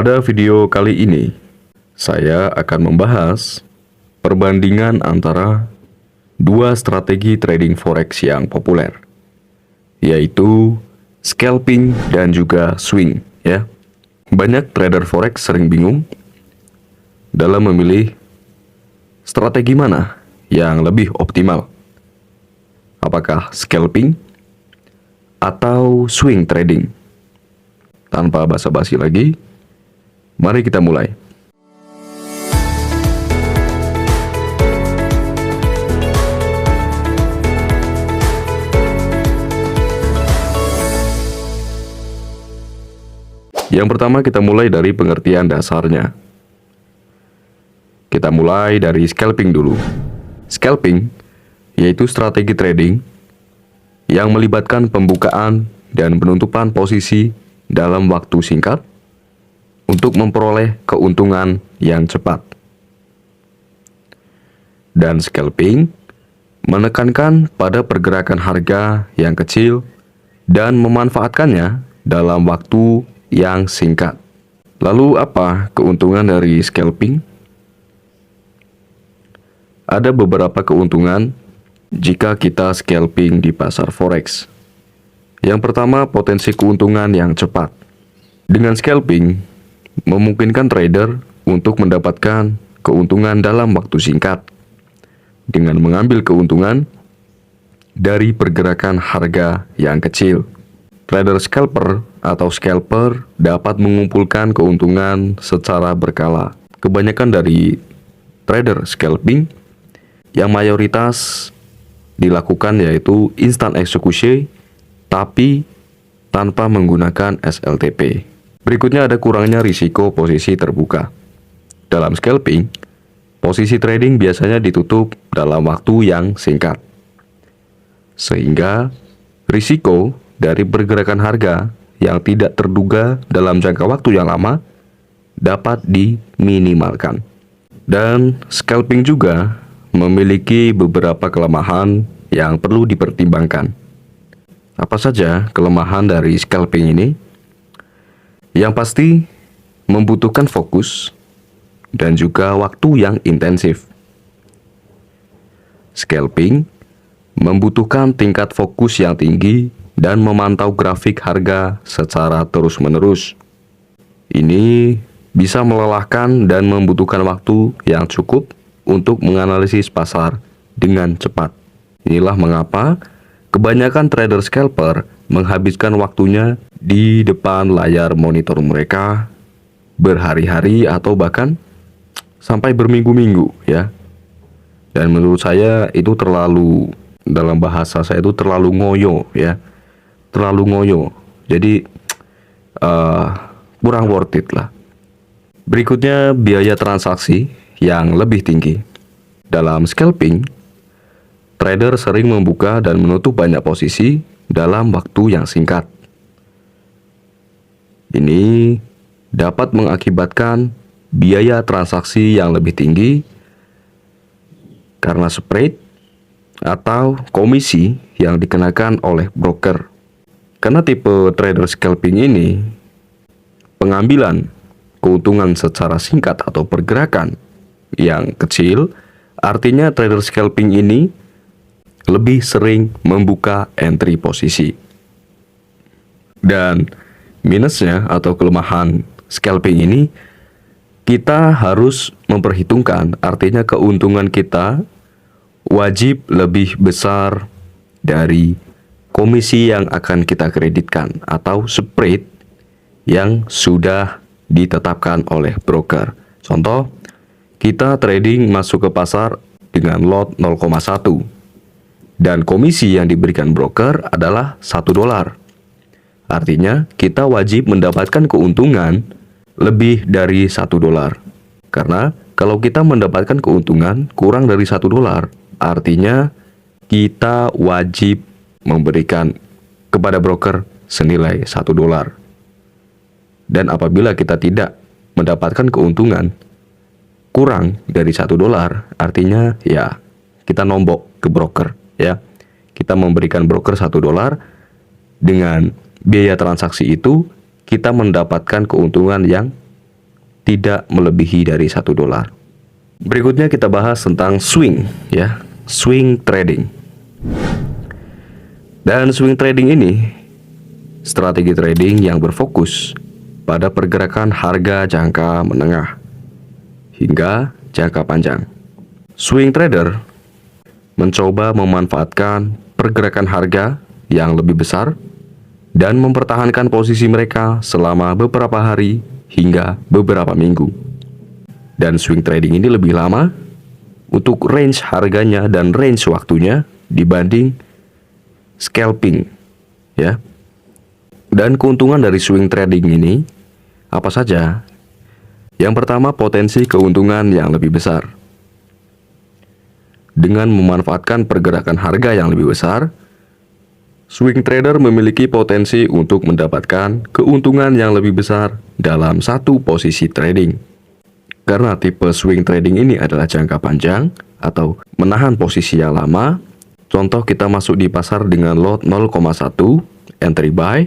Pada video kali ini, saya akan membahas perbandingan antara dua strategi trading forex yang populer, yaitu scalping dan juga swing, ya. Banyak trader forex sering bingung dalam memilih strategi mana yang lebih optimal. Apakah scalping atau swing trading? Tanpa basa-basi lagi, mari kita mulai. Yang pertama, kita mulai dari pengertian dasarnya. Kita mulai dari scalping dulu. Scalping yaitu strategi trading yang melibatkan pembukaan dan penutupan posisi dalam waktu singkat untuk memperoleh keuntungan yang cepat. Dan scalping menekankan pada pergerakan harga yang kecil dan memanfaatkannya dalam waktu yang singkat. Lalu apa keuntungan dari scalping? Ada beberapa keuntungan jika kita scalping di pasar forex. Yang pertama, potensi keuntungan yang cepat. Dengan scalping, memungkinkan trader untuk mendapatkan keuntungan dalam waktu singkat dengan mengambil keuntungan dari pergerakan harga yang kecil. Trader scalper atau scalper dapat mengumpulkan keuntungan secara berkala. Kebanyakan dari trader scalping yang mayoritas dilakukan yaitu instant execution, tapi tanpa menggunakan SLTP. Berikutnya ada kurangnya risiko posisi terbuka. Dalam scalping, posisi trading biasanya ditutup dalam waktu yang singkat, sehingga risiko dari pergerakan harga yang tidak terduga dalam jangka waktu yang lama dapat diminimalkan. Dan scalping juga memiliki beberapa kelemahan yang perlu dipertimbangkan. Apa saja kelemahan dari scalping ini? Yang pasti, membutuhkan fokus dan juga waktu yang intensif. Scalping membutuhkan tingkat fokus yang tinggi dan memantau grafik harga secara terus-menerus. Ini bisa melelahkan dan membutuhkan waktu yang cukup untuk menganalisis pasar dengan cepat. Inilah mengapa kebanyakan trader scalper menghabiskan waktunya di depan layar monitor mereka berhari-hari atau bahkan sampai berminggu-minggu, ya. Dan menurut saya itu terlalu, dalam bahasa saya itu terlalu ngoyo, ya. Terlalu ngoyo. Jadi kurang worth it lah. Berikutnya, biaya transaksi yang lebih tinggi. Dalam scalping, trader sering membuka dan menutup banyak posisi dalam waktu yang singkat. Ini dapat mengakibatkan biaya transaksi yang lebih tinggi karena spread atau komisi yang dikenakan oleh broker. Karena tipe trader scalping ini, pengambilan keuntungan secara singkat atau pergerakan yang kecil, artinya trader scalping ini lebih sering membuka entry posisi. Dan minusnya atau kelemahan scalping ini, kita harus memperhitungkan, artinya keuntungan kita wajib lebih besar dari komisi yang akan kita kreditkan atau spread yang sudah ditetapkan oleh broker. Contoh, kita trading masuk ke pasar dengan lot 0,1 dan komisi yang diberikan broker adalah $1. Artinya kita wajib mendapatkan keuntungan lebih dari $1. Karena kalau kita mendapatkan keuntungan kurang dari $1, artinya kita wajib memberikan kepada broker senilai $1. Dan apabila kita tidak mendapatkan keuntungan kurang dari $1, artinya ya kita nombok ke broker, ya. Kita memberikan broker $1, dengan biaya transaksi itu kita mendapatkan keuntungan yang tidak melebihi dari $1. Berikutnya kita bahas tentang swing, ya, swing trading. Dan swing trading ini strategi trading yang berfokus pada pergerakan harga jangka menengah hingga jangka panjang. Swing trader mencoba memanfaatkan pergerakan harga yang lebih besar dan mempertahankan posisi mereka selama beberapa hari hingga beberapa minggu. Dan swing trading ini lebih lama untuk range harganya dan range waktunya dibanding scalping, ya. Dan keuntungan dari swing trading ini apa saja? Yang pertama, potensi keuntungan yang lebih besar. Dengan memanfaatkan pergerakan harga yang lebih besar, swing trader memiliki potensi untuk mendapatkan keuntungan yang lebih besar dalam satu posisi trading. Karena tipe swing trading ini adalah jangka panjang atau menahan posisi yang lama. Contoh, kita masuk di pasar dengan lot 0,1 entry buy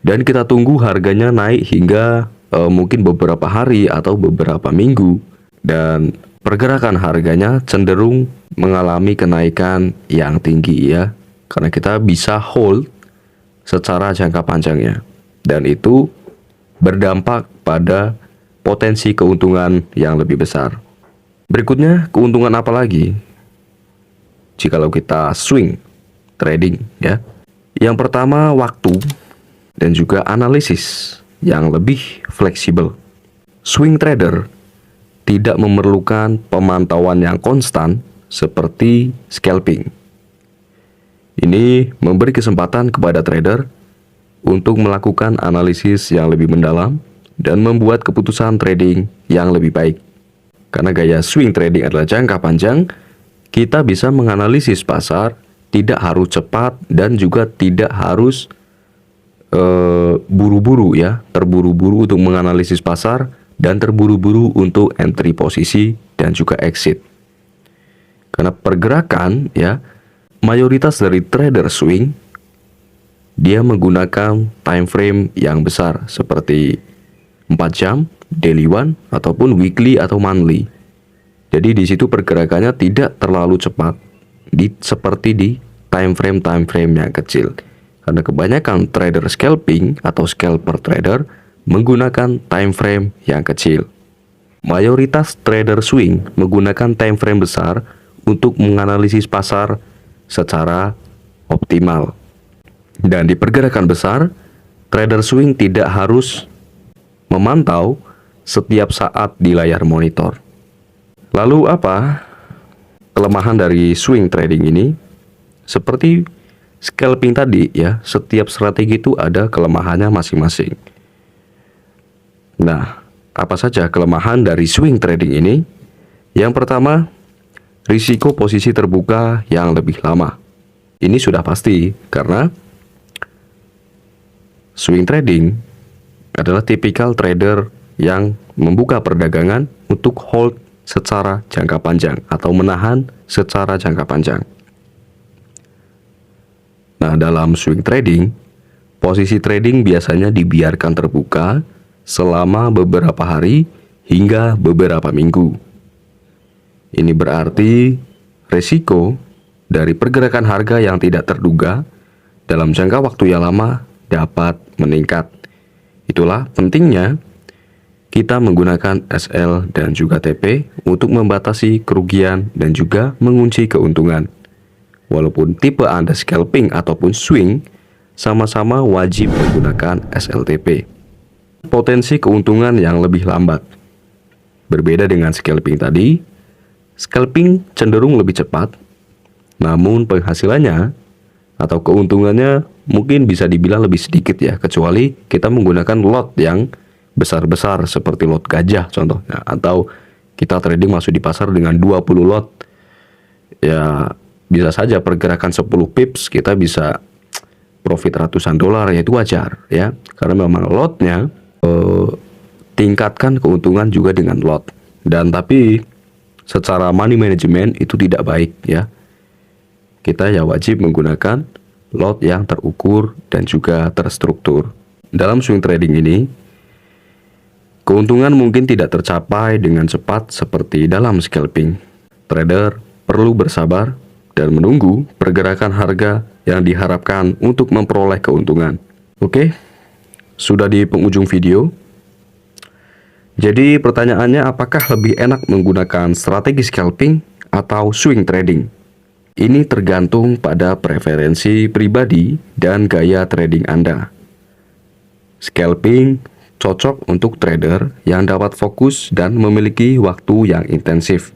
dan kita tunggu harganya naik hingga mungkin beberapa hari atau beberapa minggu, dan pergerakan harganya cenderung mengalami kenaikan yang tinggi, ya, karena kita bisa hold secara jangka panjangnya, dan itu berdampak pada potensi keuntungan yang lebih besar. Berikutnya, keuntungan apa lagi jikalau kita swing trading, ya? Yang pertama, waktu dan juga analisis yang lebih fleksibel. Swing trader tidak memerlukan pemantauan yang konstan seperti scalping. Ini memberi kesempatan kepada trader untuk melakukan analisis yang lebih mendalam dan membuat keputusan trading yang lebih baik. Karena gaya swing trading adalah jangka panjang, kita bisa menganalisis pasar, tidak harus cepat dan juga tidak harus buru-buru, ya, terburu-buru untuk menganalisis pasar dan terburu-buru untuk entry posisi dan juga exit. Karena pergerakan, ya, mayoritas dari trader swing dia menggunakan time frame yang besar seperti 4 jam, daily one, ataupun weekly atau monthly. Jadi di situ pergerakannya tidak terlalu cepat seperti di time frame yang kecil. Karena kebanyakan trader scalping atau scalper trader menggunakan time frame yang kecil. Mayoritas trader swing menggunakan time frame besar untuk menganalisis pasar secara optimal. Dan di pergerakan besar, trader swing tidak harus memantau setiap saat di layar monitor. Lalu apa kelemahan dari swing trading ini? Seperti scalping tadi, ya, setiap strategi itu ada kelemahannya masing-masing. Nah, apa saja kelemahan dari swing trading ini? Yang pertama, risiko posisi terbuka yang lebih lama. Ini sudah pasti karena swing trading adalah tipikal trader yang membuka perdagangan untuk hold secara jangka panjang atau menahan secara jangka panjang. Nah, dalam swing trading, posisi trading biasanya dibiarkan terbuka selama beberapa hari hingga beberapa minggu. Ini berarti risiko dari pergerakan harga yang tidak terduga dalam jangka waktu yang lama dapat meningkat. Itulah pentingnya kita menggunakan SL dan juga TP untuk membatasi kerugian dan juga mengunci keuntungan. Walaupun tipe Anda scalping ataupun swing, sama-sama wajib menggunakan SLTP. Potensi keuntungan yang lebih lambat. Berbeda dengan scalping tadi, scalping cenderung lebih cepat, namun penghasilannya atau keuntungannya mungkin bisa dibilang lebih sedikit, ya, kecuali kita menggunakan lot yang besar-besar seperti lot gajah contohnya, atau kita trading masuk di pasar dengan 20 lot. Ya, bisa saja pergerakan 10 pips kita bisa profit ratusan dolar, ya itu wajar, ya, karena memang lotnya tingkatkan keuntungan juga dengan lot. Dan tapi secara money management itu tidak baik, ya. Kita ya wajib menggunakan lot yang terukur dan juga terstruktur. Dalam swing trading ini Keuntungan mungkin tidak tercapai dengan cepat seperti dalam scalping. Trader perlu bersabar dan menunggu pergerakan harga yang diharapkan untuk memperoleh keuntungan. Oke, sudah di penghujung video. Jadi pertanyaannya, apakah lebih enak menggunakan strategi scalping atau swing trading? Ini tergantung pada preferensi pribadi dan gaya trading Anda. Scalping cocok untuk trader yang dapat fokus dan memiliki waktu yang intensif.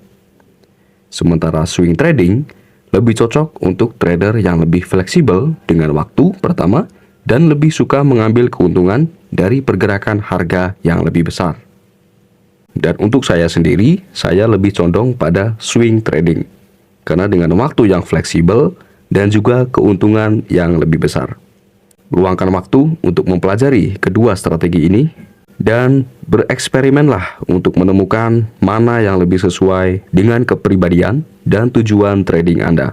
Sementara swing trading lebih cocok untuk trader yang lebih fleksibel dengan waktu pertama dan lebih suka mengambil keuntungan dari pergerakan harga yang lebih besar. Dan untuk saya sendiri, saya lebih condong pada swing trading karena dengan waktu yang fleksibel dan juga keuntungan yang lebih besar. Luangkan waktu untuk mempelajari kedua strategi ini dan bereksperimenlah untuk menemukan mana yang lebih sesuai dengan kepribadian dan tujuan trading Anda.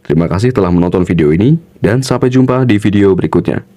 Terima kasih telah menonton video ini dan sampai jumpa di video berikutnya.